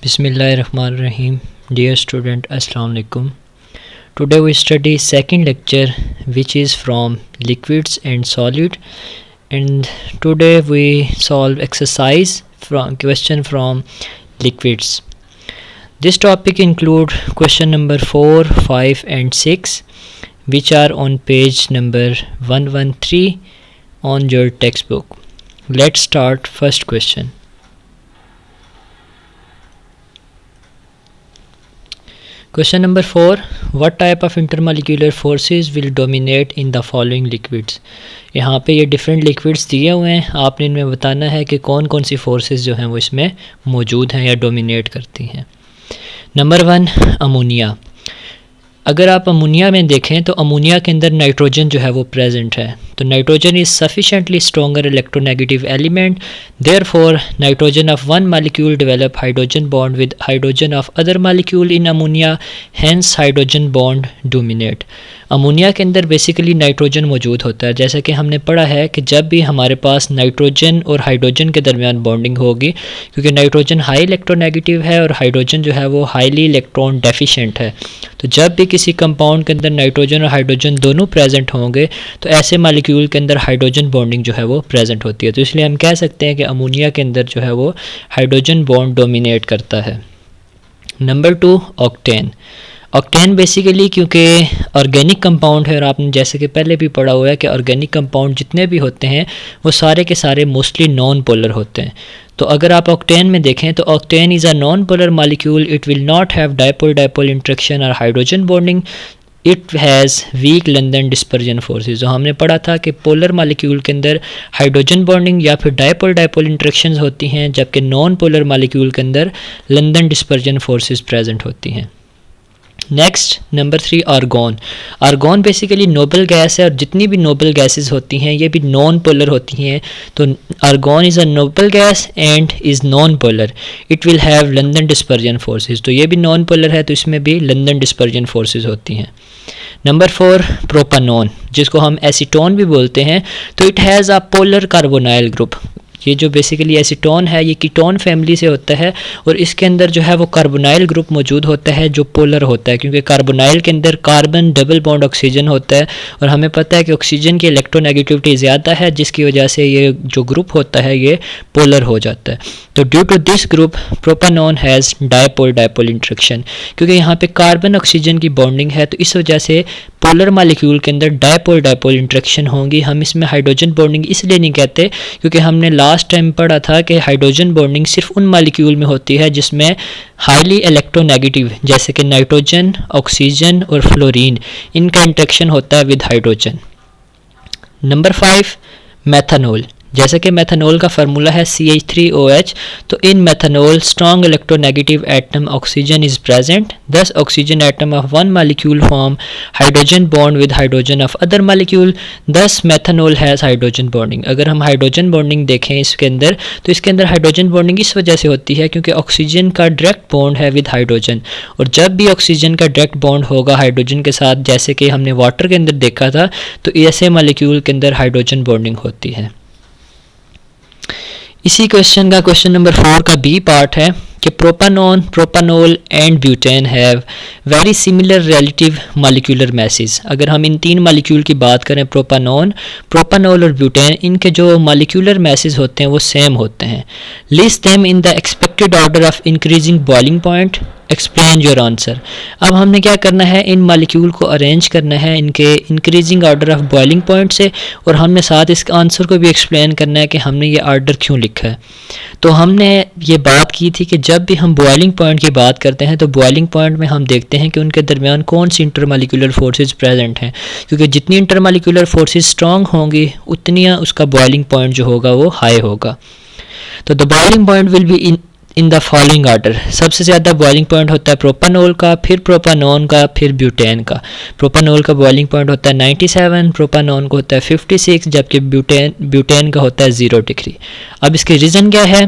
Bismillahirrahmanirrahim. Dear student, Assalamu alaikum. Today we study second lecture, which is from liquids and solid, and today we solve exercise from question from liquids. This topic include question number 4, 5 and 6, which are on page number 113 on your textbook. Let's start first question. Question number 4. What type of intermolecular forces will dominate in the following liquids? यहाँ पे ये different liquids दिए हुए हैं, आपने इनमें बताना है कि कौन कौन सी फोर्सेस जो हैं वो इसमें मौजूद हैं या डोमिनेट करती हैं. Number 1, ammonia. अगर आप अमोनिया में देखें तो अमोनिया के अंदर नाइट्रोजन जो है वो प्रेजेंट है. तो nitrogen is sufficiently stronger electronegative element, therefore nitrogen of one molecule develop hydrogen bond with hydrogen of other molecule in ammonia, hence hydrogen bond dominate. Ammonia के अंदर बेसिकली नाइट्रोजन मौजूद होता है. जैसा कि हमने पढ़ा है कि जब भी हमारे पास नाइट्रोजन और हाइड्रोजन के दरमियान बॉन्डिंग होगी, क्योंकि नाइट्रोजन हाई इलेक्ट्रोनेगेटिव है और हाइड्रोजन जो है वो हाईली इलेक्ट्रॉन डेफिशिएंट है, तो जब भी किसी कंपाउंड के अंदर नाइट्रोजन और हाइड्रोजन दोनों प्रेजेंट होंगे तो ऐसे मालिक्यूल के अंदर हाइड्रोजन बॉन्डिंग जो है वो प्रेजेंट होती है. तो इसलिए हम कह सकते हैं कि अमोनिया के अंदर जो है वो हाइड्रोजन बॉन्ड डोमिनेट करता है. Number 2, octane. ऑक्टेन बेसिकली क्योंकि ऑर्गेनिक कंपाउंड है और आपने जैसे कि पहले भी पढ़ा हुआ है कि ऑर्गेनिक कंपाउंड जितने भी होते हैं वो सारे के सारे मोस्टली नॉन पोलर होते हैं. तो अगर आप ऑक्टेन में देखें तो octane is a non polar molecule. It will not have dipole dipole interaction और hydrogen bonding. It has weak London dispersion forces. जो हमने पढ़ा था कि पोलर मालिक्यूल के अंदर हाइड्रोजन बॉन्डिंग या फिर डायपोल डायपोल इंट्रैक्शंस होती हैं, जबकि नॉन पोलर मालिक्यूल के अंदर लंदन डिस्पर्जन फोर्सेज प्रेजेंट होती हैं. Next number 3, argon. Argon basically noble gas है और जितनी भी नोबल गैसेस होती हैं ये भी नॉन पोलर होती हैं. तो argon is a noble gas and is non polar. It will have London dispersion forces. तो ये भी नॉन पोलर है तो इसमें भी लंदन डिस्पर्जन फोर्सेस होती हैं. नंबर 4, प्रोपानॉन, जिसको हम एसीटोन भी बोलते हैं. तो it has a polar carbonyl group. ये जो बेसिकली एसीटोन है ये कीटोन फैमिली से होता है और इसके अंदर जो है वो कार्बोनाइल ग्रुप मौजूद होता है जो पोलर होता है, क्योंकि कार्बोनाइल के अंदर कार्बन डबल बॉन्ड ऑक्सीजन होता है और हमें पता है कि ऑक्सीजन की इलेक्ट्रोनेगेटिविटी ज़्यादा है, जिसकी वजह से ये जो ग्रुप होता है ये पोलर हो जाता है. तो due to this group propanone has dipole dipole interaction. क्योंकि यहाँ पे कार्बन ऑक्सीजन की बॉन्डिंग है तो इस वजह से पोलर मालिक्यूल के अंदर डायपोल डायपोल इंट्रैक्शन होंगी. हम इसमें हाइड्रोजन बॉन्डिंग इसलिए नहीं कहते क्योंकि हमने लास्ट टाइम पढ़ा था कि हाइड्रोजन बॉन्डिंग सिर्फ उन मालिक्यूल में होती है जिसमें हाईली इलेक्ट्रोनेगेटिव, जैसे कि नाइट्रोजन, ऑक्सीजन और फ्लोरीन, इनका इंट्रैक्शन होता है विद हाइड्रोजन. Number 5, methanol. जैसे कि मेथनॉल का फार्मूला है CH3OH. तो in methanol strong electronegative atom oxygen is present. Thus oxygen atom of one molecule form hydrogen bond with hydrogen of other molecule. Thus methanol has hydrogen bonding. अगर हम hydrogen bonding देखें इसके अंदर तो इसके अंदर हाइड्रोजन बॉन्डिंग इस वजह से होती है क्योंकि ऑक्सीजन का डायरेक्ट बॉन्ड है विद हाइड्रोजन, और जब भी ऑक्सीजन का डायरेक्ट बॉन्ड होगा हाइड्रोजन के साथ, जैसे कि हमने वाटर के अंदर देखा था, तो ऐसे मालिक्यूल के अंदर हाइड्रोजन बॉन्डिंग होती है. इसी क्वेश्चन का क्वेश्चन नंबर 4 का बी पार्ट है कि propanone, propanol and butane have very similar relative molecular masses. अगर हम इन तीन मॉलिक्यूल की बात करें, प्रोपानॉन, प्रोपानॉल और ब्यूटेन, इनके जो मॉलिक्यूलर मैसेज होते हैं वो सेम होते हैं. List them in the expected order of increasing boiling point. Explain your answer. अब हमने क्या करना है, इन मालिक्यूल को अरेंज करना है इनके increasing order of boiling point से, और हमने साथ इस आंसर को भी एक्सप्लेन करना है कि हमने ये ऑर्डर क्यों लिखा है. तो हमने ये बात की थी कि जब भी हम बॉइलिंग पॉइंट की बात करते हैं तो बॉइलिंग पॉइंट में हम देखते हैं कि उनके दरमियान कौन सी इंटरमालिक्यूलर फोर्सेज प्रेजेंट हैं, क्योंकि जितनी इंटरमालिक्यूलर फोर्सेज स्ट्रॉन्ग होंगी उतनी उसका बॉइलिंग पॉइंट जो होगा वो हाई होगा. तो the boiling point will be in the following order. सबसे ज़्यादा बॉइलिंग पॉइंट होता है प्रोपानॉल का, फिर प्रोपानॉन का, फिर ब्यूटेन का. प्रोपानॉल का बॉइलिंग पॉइंट होता है 97, प्रोपानॉन को होता है 56, जबकि ब्यूटेन का होता है 0 डिग्री. अब इसके रीज़न क्या है?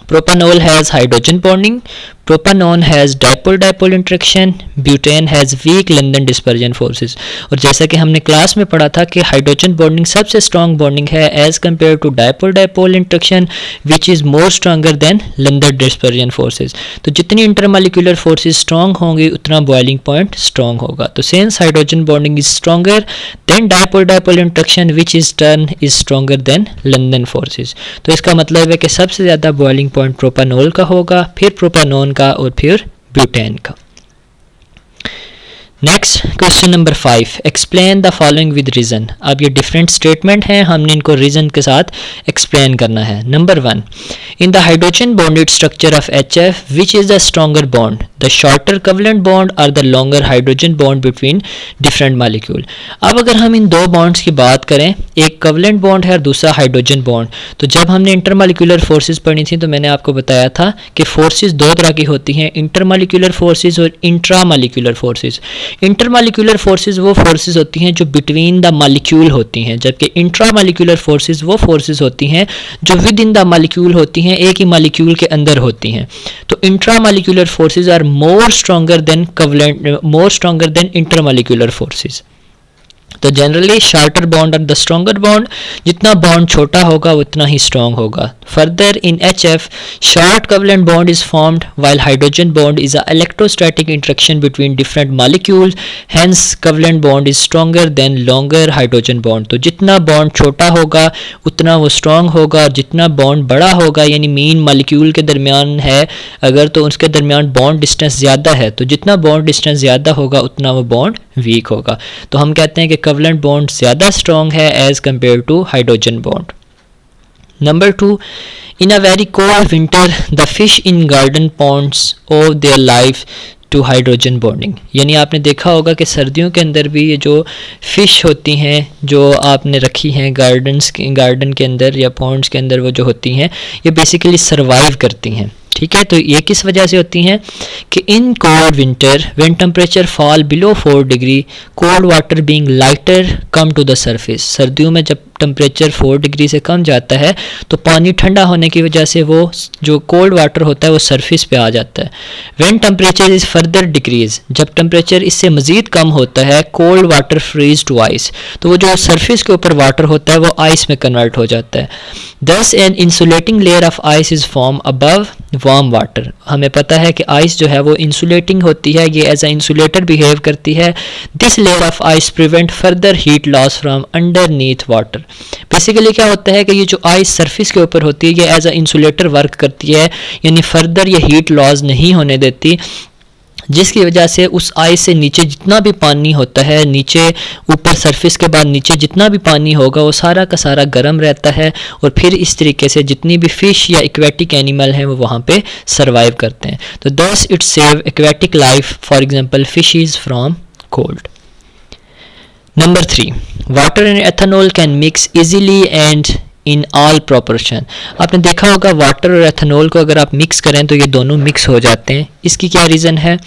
Propanol has hydrogen bonding, propanone has dipole dipole interaction, butane has weak London dispersion forces. और जैसा कि हमने क्लास में पढ़ा था कि हाइड्रोजन बॉन्डिंग सबसे स्ट्रॉन्ग बॉन्डिंग है as compare to dipole dipole interaction which is more stronger than London dispersion forces. तो जितनी इंटरमॉलिक्यूलर फोर्सेस स्ट्रॉन्ग होंगी उतना बॉइलिंग पॉइंट स्ट्रॉन्ग होगा। तो since hydrogen bonding is stronger than dipole dipole interaction which is turn is stronger than London forces. तो इसका मतलब है कि सबसे ज़्यादा बॉइलिंग पॉइंट प्रोपानोल का होगा, फिर प्रोपानोन का और फिर ब्यूटेन का। Next question number 5, explain the following with reason. अब ये डिफरेंट स्टेटमेंट हैं, हमने इनको रीज़न के साथ एक्सप्लेन करना है। Number 1, in the hydrogen bonded structure of HF which is the stronger bond, the shorter covalent bond और the longer hydrogen bond between different molecule. अब अगर हम इन दो बॉन्ड्स की बात करें, एक कवलेंट बॉन्ड है और दूसरा हाइड्रोजन बॉन्ड, तो जब हमने इंटरमॉलिक्यूलर फोर्सेस पढ़ी थी तो मैंने आपको बताया था कि फोर्सेस दो तरह की होती हैं, इंटरमॉलिक्यूलर फोर्सेस और इंट्रामॉलिक्यूलर फोर्सेस। इंटरमॉलिक्यूलर फोर्सेस वो फोर्सेस होती हैं जो बिटवीन द मॉलिक्यूल होती हैं, जबकि इंट्रामॉलिक्यूलर फोर्सेस वो फोर्सेस होती हैं जो विद इन द मॉलिक्यूल होती हैं, एक ही मॉलिक्यूल के अंदर होती हैं। तो intramolecular forces are more stronger than intermolecular forces. तो जनरली शार्टर बॉन्ड और द स्ट्रॉन्गर बॉन्ड, जितना बॉन्ड छोटा होगा उतना ही स्ट्रॉन्ग होगा। Further in HF short covalent bond is formed while hydrogen bond is a electrostatic interaction between different molecules, hence covalent bond is stronger than longer hydrogen bond। तो जितना bond छोटा होगा उतना वो स्ट्रॉन्ग होगा, और जितना बॉन्ड बड़ा होगा यानी मीन मॉलिक्यूल के दरमियान है अगर, तो उसके दरमियान बॉन्ड डिस्टेंस ज़्यादा है, तो जितना बॉन्ड डिस्टेंस ज़्यादा होगा उतना वो बॉन्ड वीक होगा। तो हम कहते हैं कि कवलेंट बॉन्ड ज़्यादा स्ट्रॉन्ग है as compare to hydrogen bond. Number 2, in a very cold winter the fish in garden ponds owe their life to hydrogen bonding. यानी आपने देखा होगा कि सर्दियों के अंदर भी ये जो फ़िश होती हैं जो आपने रखी हैं गार्डन के अंदर या पॉन्ड्स के अंदर, वो जो होती हैं ये बेसिकली सर्वाइव करती हैं। ठीक है, तो ये किस वजह से होती हैं कि in cold winter when temperature fall below 4 degree cold water being lighter come to the surface. सर्दियों में जब टेम्परेचर 4 डिग्री से कम जाता है तो पानी ठंडा होने की वजह से वो जो कोल्ड वाटर होता है वो सरफेस पे आ जाता है। When temperature is further decrease, जब टेम्परेचर इससे मज़ीद कम होता है, cold water freeze to ice, तो वो जो सरफेस के ऊपर वाटर होता है वो आइस में कन्वर्ट हो जाता है। Thus an insulating layer of ice is form above warm water. हमें पता है कि आइस जो है वो इंसुलेटिंग होती है, ये एज अ इंसुलेटर बिहेव करती है। This layer of ice prevent further heat loss from underneath water. Basically क्या होता है कि ये जो आइस सरफेस के ऊपर होती है ये एज अ इंसुलेटर वर्क करती है, यानी फर्दर ये हीट लॉस नहीं होने देती, जिसकी वजह से उस आइस से नीचे जितना भी पानी होता है, नीचे ऊपर सरफेस के बाद नीचे जितना भी पानी होगा वो सारा का सारा गर्म रहता है, और फिर इस तरीके से जितनी भी फ़िश या एक्वेटिक एनिमल हैं वो वहाँ पे सर्वाइव करते हैं। तो thus it save aquatic life, for example fishes from cold. Number 3, water and ethanol can mix easily and in all proportion. आपने देखा होगा वाटर और एथेनॉल को अगर आप मिक्स करें तो ये दोनों मिक्स हो जाते हैं। इसकी क्या रीज़न है?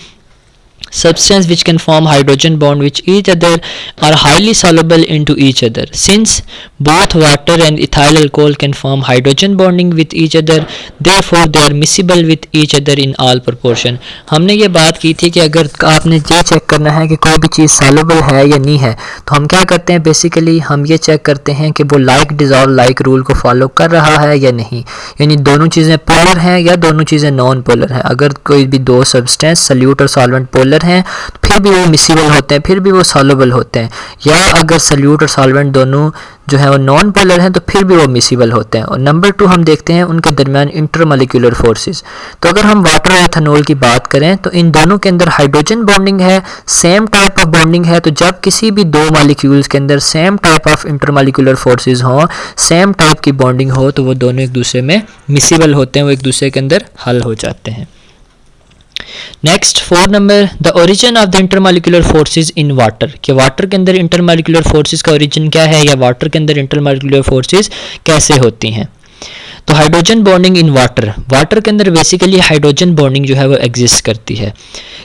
Substance which can form hydrogen bond with each other are highly soluble into each other. Since both water and ethyl alcohol can form hydrogen bonding with each other, therefore they are miscible with each other in all proportion. हमने ये बात की थी कि अगर आपने ये check करना है कि कोई भी चीज़ soluble है या नहीं है, तो हम क्या करते हैं, बेसिकली हम ये चेक करते हैं कि वो like dissolve like रूल को फॉलो कर रहा है या नहीं, यानी दोनों चीज़ें पोलर हैं या दोनों चीज़ें नॉन पोलर हैं। अगर कोई भी दो सब्सटेंस सल्यूट और सॉल्वेंट पोलर हैं फिर भी वो मिसिबल होते हैं, फिर भी वो सॉल्युबल होते हैं, या अगर सल्यूट और सॉल्वेंट दोनों जो है वो नॉन पोलर हैं तो फिर भी वो मिसिबल होते हैं। और नंबर 2 हम देखते हैं उनके दरमियान इंटरमॉलिक्यूलर फोर्सेस। तो अगर हम वाटर और एथेनॉल की बात करें तो इन दोनों के अंदर हाइड्रोजन बॉन्डिंग है, सेम टाइप ऑफ बॉन्डिंग है। तो जब किसी भी दो मॉलिक्यूल्स के अंदर same type of intermolecular forces हों, सेम टाइप की बॉन्डिंग हो, तो वो दोनों एक दूसरे में मिसिबल होते हैं, वो एक दूसरे के अंदर हल हो जाते हैं। Next 4 number, the origin of the intermolecular forces in water, कि वाटर के अंदर इंटरमॉलिक्यूलर फोर्सेस का ओरिजिन क्या है, या वाटर के अंदर इंटरमॉलिक्यूलर फोर्सेस कैसे होती हैं। तो hydrogen bonding in water, water के अंदर बेसिकली हाइड्रोजन बॉन्डिंग जो है वो एग्जिस्ट करती है।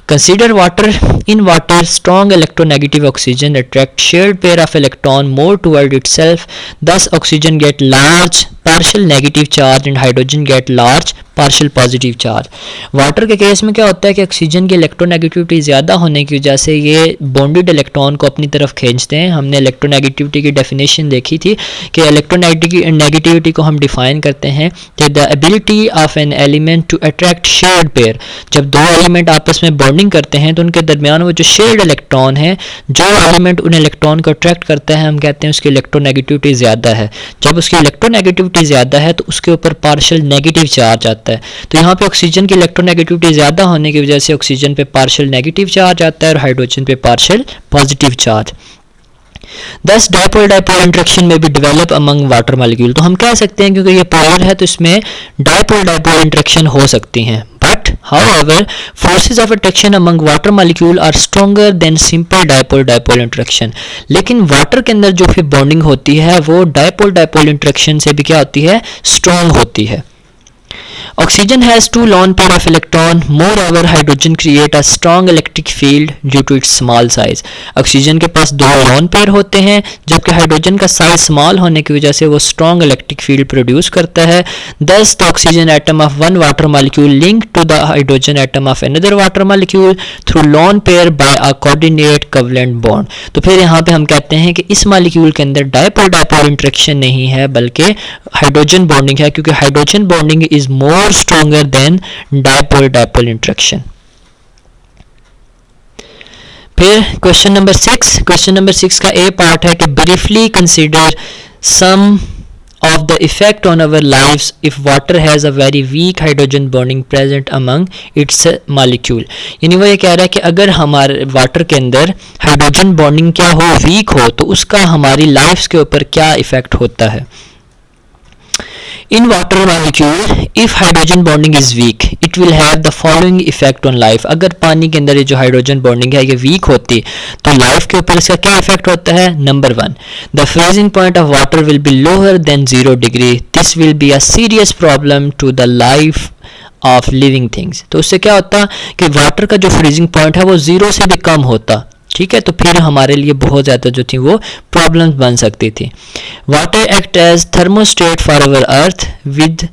Consider water, in water strong electronegative oxygen attract shared pair of electron more toward itself, thus oxygen get large partial negative charge and hydrogen get large partial positive charge. Water के case में क्या होता है कि oxygen की electronegativity ज़्यादा होने की वजह से ये बॉन्डेड इलेक्ट्रॉन को अपनी तरफ खींचते हैं। हमने इलेक्ट्रोनेगेटिविटी की डेफिनेशन देखी थी कि इलेक्ट्रोनेगेटिविटी को हम डिफाइन करते हैं कि the ability of an element to attract shared pair. जब दो एलिमेंट आपस में बॉन्डिंग करते हैं तो उनके दरमियान वो जो शेयर्ड इलेक्ट्रॉन है, जो एलिमेंट उन इलेक्ट्रॉन को अट्रैक्ट करता है, हम कहते हैं उसकी इलेक्ट्रोनेगेटिविटी ज़्यादा है। जब उसकी इलेक्ट्रोनेगेटिविटी ज़्यादा है तो उसके ऊपर पार्शियल नेगेटिव चार्ज आता है। तो यहाँ पे ऑक्सीजन की इलेक्ट्रोनेगेटिविटी ज़्यादा होने की वजह से ऑक्सीजन पे पार्शियल नेगेटिव चार्ज आता है और हाइड्रोजन पे partial positive charge. Thus dipole-dipole interaction में भी डेवलप अमंग वाटर मॉलिक्यूल। तो हम कह सकते हैं क्योंकि ये पोलर है तो इसमें डाइपोल-डाइपोल इंटरेक्शन हो सकती हैं। But however forces of attraction among water molecule are stronger than simple dipole-dipole interaction। लेकिन वाटर के अंदर जो फिर बॉन्डिंग होती है वो डाइपोल-डाइपोल इंटरेक्शन से भी क्या होती है, स्ट्रॉन्ग होती है। Oxygen has two lone pair of electron. Moreover, hydrogen create a strong electric field due to its small size. Oxygen के पास दो lone pair होते हैं, जबकि हाइड्रोजन का साइज स्मॉल होने की वजह से वो strong electric field प्रोड्यूस करता है। Thus, the oxygen atom of one water molecule linked to the hydrogen atom of another water molecule through lone pair by a coordinate covalent bond। तो फिर यहाँ पे हम कहते हैं कि इस मॉलिक्यूल के अंदर डाइपोल डाइपोल इंटरेक्शन नहीं है बल्कि हाइड्रोजन बॉन्डिंग है, क्योंकि hydrogen bonding is more stronger than dipole-dipole interaction। फिर क्वेश्चन नंबर 6 का ए पार्ट है कि briefly consider some of the effect on our lives if water has a very weak hydrogen bonding present among its molecule। यानी वो ये कह रहा है कि अगर हमारे वाटर के अंदर हाइड्रोजन बॉन्डिंग क्या हो, वीक हो, तो उसका हमारी लाइफ के ऊपर क्या इफेक्ट होता है। In water molecule, if hydrogen bonding is weak, it will have the following effect on life। अगर पानी के अंदर ये जो हाइड्रोजन बॉन्डिंग है ये वीक होती तो लाइफ के ऊपर इसका क्या इफेक्ट होता है। Number 1, the freezing point of water will be lower than 0 degree। This will be a serious problem to the life of living things। तो उससे क्या होता कि वाटर का जो फ्रीजिंग पॉइंट है वो 0 से भी कम होता, ठीक है। तो फिर हमारे लिए बहुत ज़्यादा जो थी वो प्रॉब्लम्स बन सकती थी। Water act as thermostat for our earth with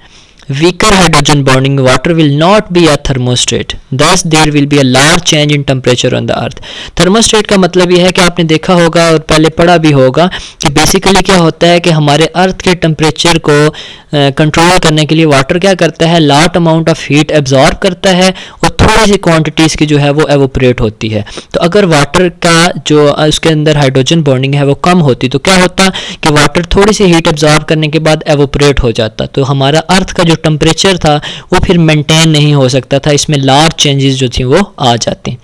weaker hydrogen bonding water will not be a thermostat, thus there will be a large change in temperature on the earth। thermostat का मतलब ये है कि आपने देखा होगा और पहले पढ़ा भी होगा कि बेसिकली क्या होता है कि हमारे अर्थ के टेम्परेचर को कंट्रोल करने के लिए वाटर क्या करता है, large amount of heat absorb करता है और थोड़ी सी क्वांटिटीज़ की जो है वो एवोपरेट होती है। तो अगर वाटर का जो उसके अंदर हाइड्रोजन बॉन्डिंग है वो कम होती तो क्या होता कि वाटर थोड़ी सी हीट एब्जॉर्ब करने के बाद एवोपरेट हो जाता, तो हमारा अर्थ का जो टेम्परेचर था वो फिर मेंटेन नहीं हो सकता था, इसमें लार्ज चेंजेस जो थी वो आ जाती।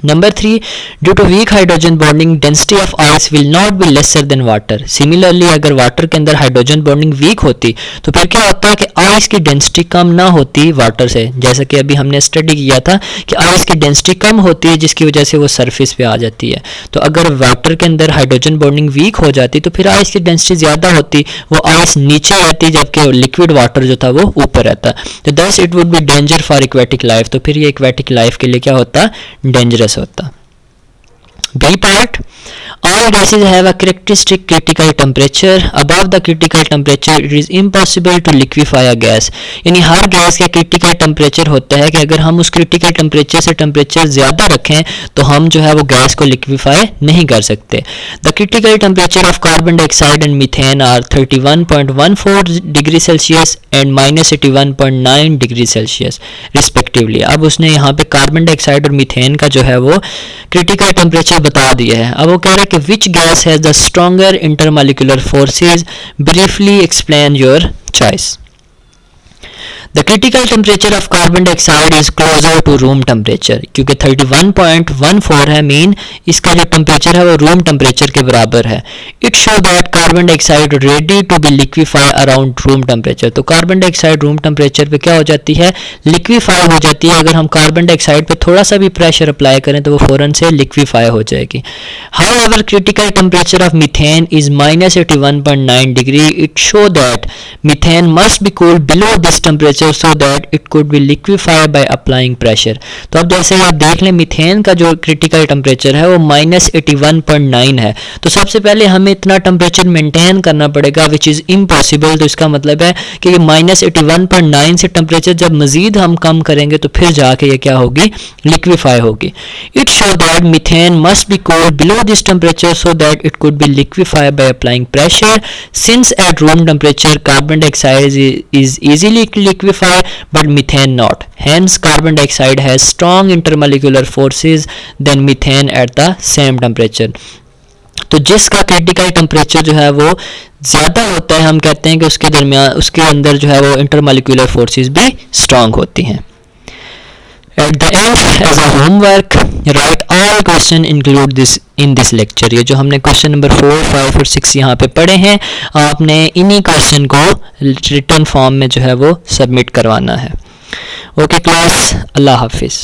Number 3, due to weak hydrogen bonding density of ice will not be lesser than water. Similarly अगर वाटर के अंदर हाइड्रोजन बॉन्डिंग वीक होती तो फिर क्या होता है कि आइस की डेंसिटी कम ना होती वाटर से, जैसा कि अभी हमने स्टडी किया था कि आइस की डेंसिटी कम होती है जिसकी वजह से वो सरफेस पे आ जाती है। तो अगर वाटर के अंदर हाइड्रोजन बॉन्डिंग वीक हो जाती तो फिर आइस की डेंसिटी ज़्यादा होती, वो आइस नीचे रहती जबकि लिक्विड वाटर जो था वो ऊपर रहता। तो thus it would be danger for aquatic life. तो फिर ये एक्वेटिक लाइफ के लिए क्या होता, डेंजरस होता। B part, all gases have a characteristic critical temperature। Above the critical temperature it is impossible to liquefy a gas। यानी हर gas का क्रिटिकल टेम्परेचर होता है कि अगर हम उस क्रिटिकल टेम्परेचर से टेम्परेचर ज़्यादा रखें तो हम जो है वो गैस को लिक्विफाई नहीं कर सकते। The critical temperature of carbon dioxide and methane are 31.14 degree Celsius and -81.9 degree Celsius respectively. अब उसने यहाँ पे कार्बन डाइऑक्साइड और मीथेन का जो है वो क्रिटिकल टेम्परेचर बता दिया है। अब वो कह रहा है कि which gas has the stronger intermolecular forces, briefly explain your choice. The critical temperature of carbon dioxide is closer to room temperature। क्योंकि 31.14 है मीन, इसका जो टेम्परेचर है वो रूम टेम्परेचर के बराबर है। It show that carbon dioxide ready to be liquefy around room temperature। तो कार्बन डाइऑक्साइड रूम टेम्परेचर पे क्या हो जाती है, लिक्विफाई हो जाती है। अगर हम कार्बन डाइऑक्साइड पे थोड़ा सा भी प्रेशर अप्लाई करें तो वो फ़ौरन से लिक्विफाई हो जाएगी। However, critical temperature of methane is -81.9 degree। It show that methane must be cooled below this temperature temperature so that it could be liquefy by applying pressure. तो अब जैसे आप देख लें मीथेन का जो क्रिटिकल टेम्परेचर है वो -81.9 है। तो सबसे पहले हमें इतना टेम्परेचर मेंटेन करना पड़ेगा विच इज़ इम्पॉसिबल। तो इसका मतलब है कि ये -81.9 से टेम्परेचर जब मज़ीद हम कम करेंगे तो फिर जाके ये क्या होगी, लिक्विफाई होगी। It show that methane must be cooled below this temperature so that it could be liquefy by applying pressure. Since at room temperature carbon dioxide is easily liquefied but methane not, hence carbon dioxide has strong intermolecular forces than methane at the same temperature। तो जिसका critical temperature जो है वो ज़्यादा होता है हम कहते हैं कि उसके दरमियान उसके अंदर जो है वो इंटरमोलिकुलर फोर्सेस भी स्ट्रांग होती हैं। At the end, as a homework, write all question include this in this lecture। ये जो हमने क्वेश्चन नंबर 4, 5 और 6 यहाँ पे पढ़े हैं, आपने इन्हीं क्वेश्चन को रिटर्न फॉर्म में जो है वो सबमिट करवाना है। ओके क्लास, अल्लाह हाफिज़।